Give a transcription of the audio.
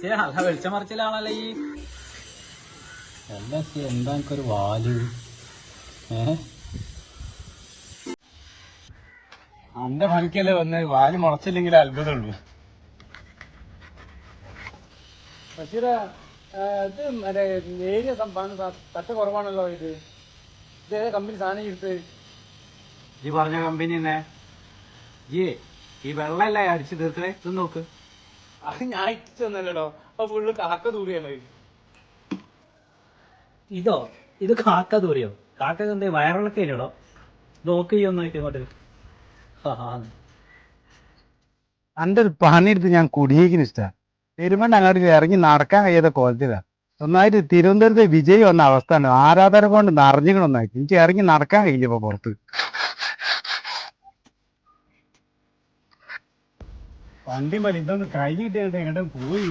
നല്ല വെളിച്ചം മറിച്ചിലാണല്ലോ ഈ എന്താ എനിക്കൊരു വാല് അന്റെ പണിക്കല്ലേ വന്ന് വാല് മുളച്ചില്ലെങ്കിൽ അത്ഭുതമുള്ളൂ. ബഷീറ, ഇത് മറ്റേ നേരിയ പറ്റ കുറവാണല്ലോ. ഇത് കമ്പനി സാധനം എടുത്ത് ഈ പറഞ്ഞ കമ്പനി തന്നെ ഈ വെള്ളമല്ലേ അടിച്ചു തീർക്കണേ. ഇത് നോക്ക്, അത് ഞാൻ അയച്ചു തന്നല്ലോ. അപ്പൊ ഫുള്ള് കാക്ക തൂറിയാണ്. ഇത് കാക്ക ദൂരെയോ? കാക്ക എന്ത് വയറിളൊക്കെ ഇല്ലടോ? നോക്ക് ഒന്നായിട്ട് ഇങ്ങോട്ട്. അന്റെ ഒരു പണിയെടുത്ത് ഞാൻ കുടിയേക്കിന് ഇഷ്ട. പെരുമണ്ണ അങ്ങോട്ട് ഇറങ്ങി നടക്കാൻ കഴിയാത്ത കോലത്തിലാ. ഒന്നായിട്ട് തിരുവനന്തപുരത്തെ വിജയ് വന്ന അവസ്ഥ ഉണ്ട്. ആരാധന കൊണ്ട് നിറഞ്ഞിക്കണൊന്നായിട്ട് എനിക്ക് ഇറങ്ങി നടക്കാൻ കഴിയില്ല പുറത്ത്. വണ്ടി മതി, ഇതൊന്ന് കഴിഞ്ഞിട്ട് എങ്ങോട്ടും പോയി.